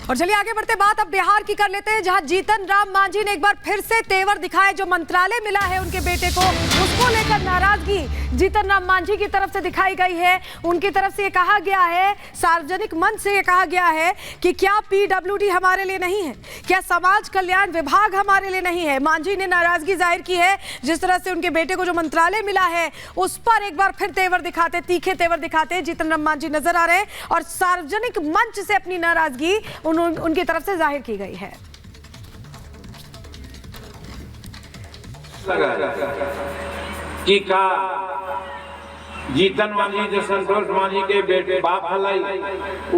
और चलिए आगे बढ़ते, बात अब बिहार की कर लेते हैं, जहां जीतन राम मांझी ने एक बार फिर से तेवर दिखाए। जो मंत्रालय मिला है उनके बेटे को, उसको लेकर नाराजगी जीतन राम मांझी की तरफ से दिखाई गई है। उनकी तरफ से ये कहा गया है, सार्वजनिक मंच से ये कहा गया है कि क्या पीडब्ल्यूडी हमारे लिए नहीं है, क्या समाज कल्याण विभाग हमारे लिए नहीं है। मांझी ने नाराजगी जाहिर की है जिस तरह से उनके बेटे को जो मंत्रालय मिला है उस पर एक बार फिर तेवर दिखाते, तीखे तेवर दिखाते जीतन राम मांझी नजर आ रहे हैं और सार्वजनिक मंच से अपनी नाराजगी उनकी तरफ से जाहिर की गई है। कि का जीतन मांझी जो संतोष मांझी के बेटे बाप हलाई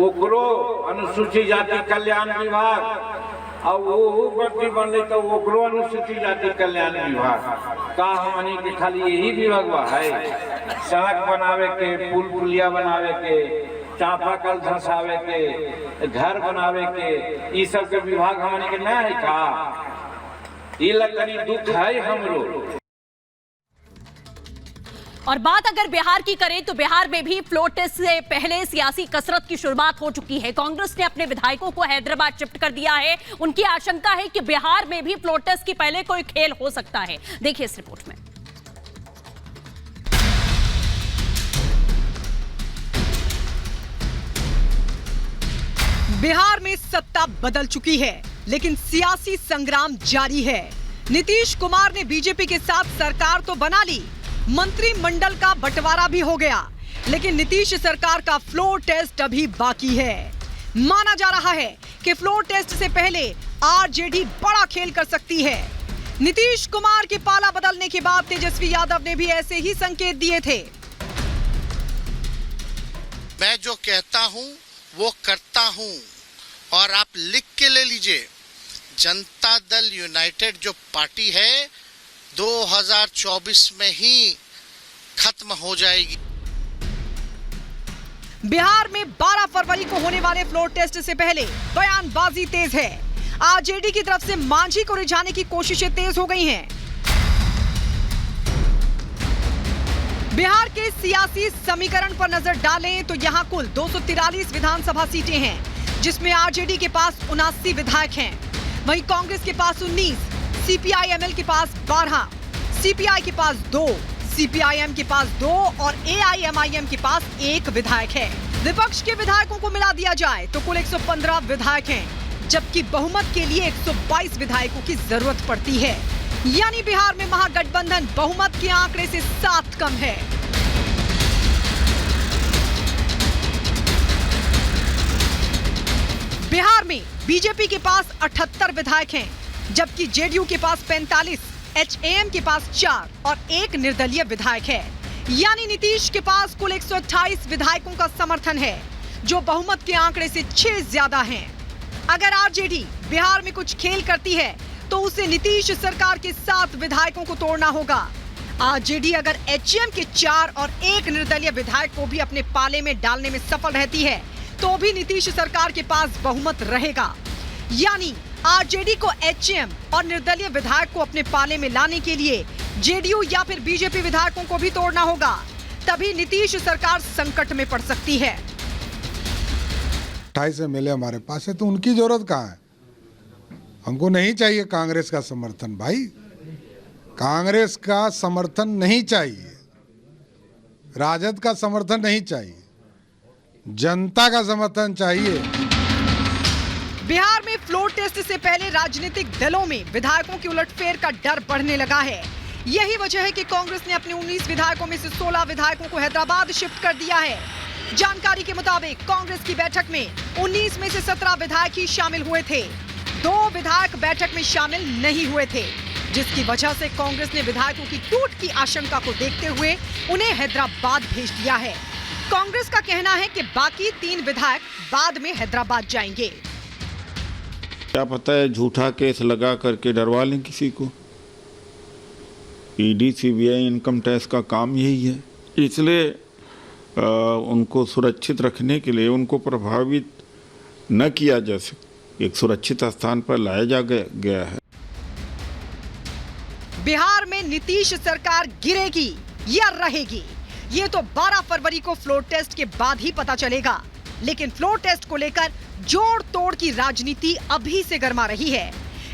ओकरो अनुसूचित जाति कल्याण विभाग और वो बंटी बनले तो ओकरो अनुसूचित जाति कल्याण विभाग का हमनी के खाली यही विभाग है। सड़क बनावे के, पुल पुलिया बनावे के, चापाकल धसावे के, घर बनावे के, ये सब के विभाग हमने के ना है का? ये लगनी दुख है हमरो। और बात अगर बिहार की करें तो बिहार में भी फ्लोर टेस्ट से पहले सियासी कसरत की शुरुआत हो चुकी है। कांग्रेस ने अपने विधायकों को हैदराबाद शिफ्ट कर दिया है। उनकी आशंका है कि बिहार में भी फ्लोर टेस्ट की पहले कोई खेल हो सकता है। देखिए इस रिपोर्ट में। बिहार में सत्ता बदल चुकी है लेकिन सियासी संग्राम जारी है। नीतीश कुमार ने बीजेपी के साथ सरकार तो बना ली, मंत्रिमंडल का बंटवारा भी हो गया, लेकिन नीतीश सरकार का फ्लोर टेस्ट अभी बाकी है। माना जा रहा है कि फ्लोर टेस्ट से पहले आरजेडी बड़ा खेल कर सकती है। नीतीश कुमार के पाला बदलने के बाद तेजस्वी यादव ने भी ऐसे ही संकेत दिए थे। मैं जो कहता हूं वो करता हूं और आप लिख के ले लीजिए, जनता दल यूनाइटेड जो पार्टी है 2024 में ही खत्म हो जाएगी। बिहार में 12 फरवरी को होने वाले फ्लोर टेस्ट से पहले बयानबाजी तेज है। आरजेडी की तरफ से मांझी को रिझाने की कोशिशें तेज हो गई हैं। बिहार के सियासी समीकरण पर नजर डालें तो यहां कुल 243 विधानसभा सीटें हैं, जिसमें आरजेडी के पास 79 विधायक हैं, वहीं कांग्रेस के पास 19, सीपीआई-एमएल के पास 12, सीपीआई के पास 2, सीपीआईएम के पास 2 और एआईएमआईएम के पास 1 विधायक है। विपक्ष के विधायकों को मिला दिया जाए तो कुल 115 विधायक हैं, जबकि बहुमत के लिए 122 विधायकों की जरूरत पड़ती है। यानी बिहार में महागठबंधन बहुमत के आंकड़े से 7 कम है। बिहार में बीजेपी के पास 78 विधायक हैं, जबकि जेडीयू के पास 45, एचएएम के पास 4 और 1 निर्दलीय विधायक है। यानी नीतीश के पास कुल 128 विधायकों का समर्थन है, जो बहुमत के आंकड़े से 6 ज्यादा हैं। अगर आरजेडी बिहार में कुछ खेल करती है तो उसे नीतीश सरकार के 7 विधायकों को तोड़ना होगा। आरजेडी अगर एचएएम के 4 और 1 निर्दलीय विधायक को भी अपने पाले में डालने में सफल रहती है तो भी नीतीश सरकार के पास बहुमत रहेगा। यानी आरजेडी को एचएएम और निर्दलीय विधायक को अपने पाले में लाने के लिए जेडीयू या फिर बीजेपी विधायकों को भी तोड़ना होगा, तभी नीतीश सरकार संकट में पड़ सकती है। 28 एमएलए हमारे पास है तो उनकी जरूरत कहाँ है? हमको नहीं चाहिए कांग्रेस का समर्थन भाई, कांग्रेस का समर्थन नहीं चाहिए, राजद का समर्थन नहीं चाहिए, जनता का समर्थन चाहिए। बिहार में फ्लोर टेस्ट से पहले राजनीतिक दलों में विधायकों की उलटफेर का डर बढ़ने लगा है। यही वजह है कि कांग्रेस ने अपने 19 विधायकों में से 16 विधायकों को हैदराबाद शिफ्ट कर दिया है। जानकारी के मुताबिक कांग्रेस की बैठक में 19 में से 17 विधायक ही शामिल हुए थे, 2 विधायक बैठक में शामिल नहीं हुए थे, जिसकी वजह से कांग्रेस ने विधायकों की टूट की आशंका को देखते हुए उन्हें हैदराबाद भेज दिया है। कांग्रेस का कहना है कि बाकी 3 विधायक बाद में हैदराबाद जाएंगे। क्या पता है झूठा केस लगा करके डरवा लें किसी को। ईडी, सीबीआई, इनकम टैक्स का काम यही है, इसलिए उनको सुरक्षित रखने के लिए उनको प्रभावित न किया जा सके, एक सुरक्षित स्थान पर लाया गया है। बिहार में नीतीश सरकार गिरेगी या रहेगी, ये तो 12 फरवरी को फ्लोर टेस्ट के बाद ही पता चलेगा। लेकिन फ्लोर टेस्ट को लेकर जोड़ तोड़ की राजनीति अभी से गर्मा रही है।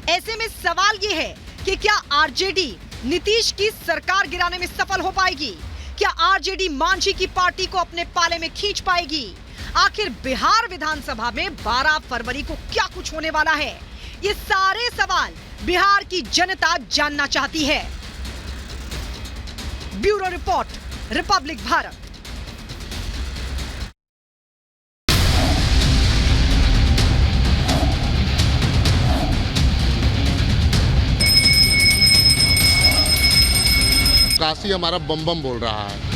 ऐसे में सवाल ये है कि क्या आरजेडी नीतीश की सरकार गिराने में सफल हो पाएगी? क्या आरजेडी मांझी की पार्टी को अपने पाले में खींच पाएगी? आखिर बिहार विधानसभा में 12 फरवरी को क्या कुछ होने वाला है? ये सारे सवाल बिहार की जनता जानना चाहती है। Bureau report, Republic Bharat. Kashi हमारा बम बम बोल रहा है।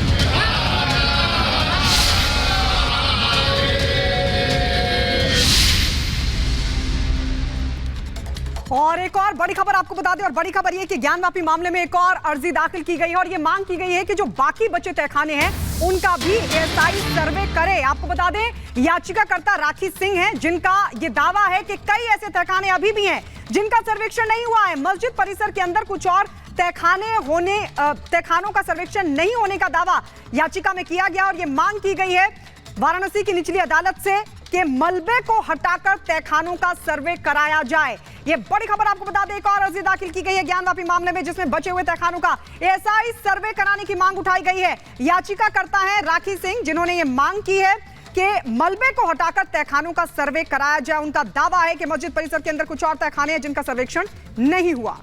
और एक और बड़ी खबर आपको बता दें, और बड़ी खबर ये कि ज्ञानवापी मामले में एक और अर्जी दाखिल की गई है और ये मांग की गई है कि जो बाकी बचे तहखाने हैं उनका भी एएसआई सर्वे करे। आपको बता दें याचिकाकर्ता राखी सिंह हैं, जिनका ये दावा है कि कई ऐसे तहखाने अभी भी हैं जिनका सर्वेक्षण नहीं हुआ है। मस्जिद परिसर के अंदर कुछ और तहखानों का सर्वेक्षण नहीं होने का दावा याचिका में किया गया और ये मांग की गई है वाराणसी की निचली अदालत से कि मलबे को हटाकर तहखानों का सर्वे कराया जाए। ये बड़ी खबर आपको बता दें, एक और अर्जी दाखिल की गई है ज्ञानवापी मामले में, जिसमें बचे हुए तहखानों का एएसआई सर्वे कराने की मांग उठाई गई है। याचिकाकर्ता है राखी सिंह, जिन्होंने ये मांग की है कि मलबे को हटाकर तहखानों का सर्वे कराया जाए। उनका दावा है कि मस्जिद परिसर के अंदर कुछ और तहखाने हैं जिनका सर्वेक्षण नहीं हुआ।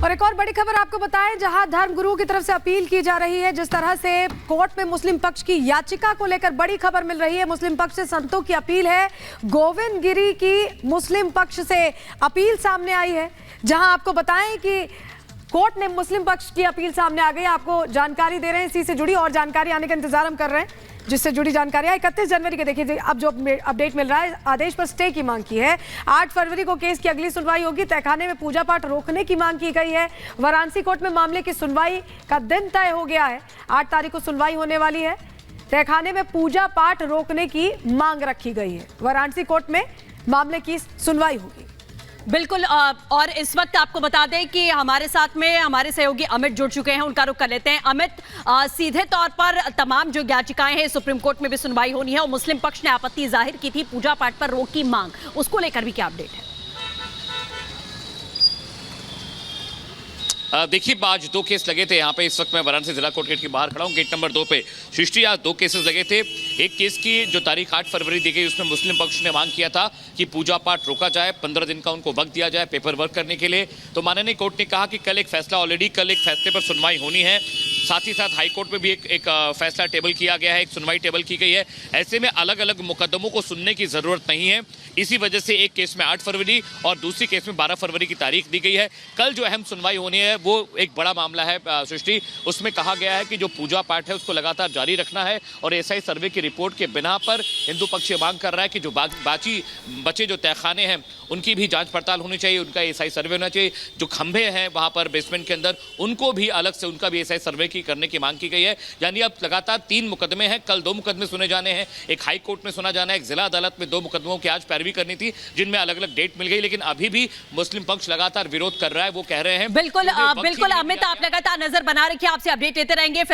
और एक और बड़ी खबर आपको बताएं, जहां धर्मगुरु की तरफ से अपील की जा रही है। जिस तरह से कोर्ट में मुस्लिम पक्ष की याचिका को लेकर बड़ी खबर मिल रही है, मुस्लिम पक्ष से संतों की अपील है। गोविंद गिरी की मुस्लिम पक्ष से अपील सामने आई है, जहां आपको बताएं कि कोर्ट ने मुस्लिम पक्ष की अपील सामने आ गई। आपको जानकारी दे रहे हैं, इसी से जुड़ी और जानकारी आने का इंतजार हम कर रहे हैं, जिससे जुड़ी जानकारी 31 जनवरी के देखिए अब जो अपडेट मिल रहा है, आदेश पर स्टे की मांग की है। 8 फरवरी को केस की अगली सुनवाई होगी। तहखाने में पूजा पाठ रोकने की मांग की गई है। वाराणसी कोर्ट में मामले की सुनवाई का दिन तय हो गया है, 8 तारीख को सुनवाई होने वाली है। तहखाने में पूजा पाठ रोकने की मांग रखी गई है। वाराणसी कोर्ट में मामले की सुनवाई होगी। बिल्कुल। और इस वक्त आपको बता दें कि हमारे साथ में हमारे सहयोगी अमित जुड़ चुके हैं, उनका रुख कर लेते हैं। अमित, सीधे तौर पर तमाम जो याचिकाएं हैं सुप्रीम कोर्ट में भी सुनवाई होनी है और मुस्लिम पक्ष ने आपत्ति जाहिर की थी पूजा पाठ पर रोक की मांग, उसको लेकर भी क्या अपडेट है? देखिए, आज 2 केस लगे थे यहाँ पे। इस वक्त मैं वाराणसी जिला कोर्ट गेट के बाहर खड़ा हूँ, गेट नंबर 2 पे। सृष्टि, आज 2 केसेस लगे थे। एक केस की जो तारीख 8 फरवरी दी गई, उसमें मुस्लिम पक्ष ने मांग किया था कि पूजा पाठ रोका जाए, 15 दिन का उनको वक्त दिया जाए पेपर वर्क करने के लिए। तो माननीय कोर्ट ने कहा कि कल एक फैसले पर सुनवाई होनी है। साथ ही साथ हाई कोर्ट में भी एक फैसला टेबल किया गया है, एक सुनवाई टेबल की गई है। ऐसे में अलग अलग मुकदमों को सुनने की जरूरत नहीं है। इसी वजह से एक केस में 8 फरवरी और दूसरी केस में 12 फरवरी की तारीख दी गई है। कल जो अहम सुनवाई होनी है वो एक बड़ा मामला है सृष्टि। उसमें कहा गया है कि जो पूजा पाठ है उसको लगातार जारी रखना है और एएसआई सर्वे की रिपोर्ट के बिना पर हिंदू पक्ष ये मांग कर रहा है कि जो बचे जो तहखाने हैं उनकी भी जांच पड़ताल होनी चाहिए, उनका एएसआई सर्वे होना चाहिए। जो खंभे हैं वहां पर बेसमेंट के अंदर, उनको भी अलग से उनका भी एएसआई सर्वे करने की मांग की गई है। यानी अब लगातार 3 मुकदमे हैं। कल 2 मुकदमे सुने जाने हैं, एक हाई कोर्ट में सुना जाना है, एक जिला अदालत में 2 मुकदमों की आज पैरवी करनी थी, जिनमें अलग अलग डेट मिल गई। लेकिन अभी भी मुस्लिम पक्ष लगातार विरोध कर रहा है। वो कह रहे हैं बिल्कुल अमित, आप लगातार नजर बना रखिए, आपसे अपडेट लेते रहेंगे।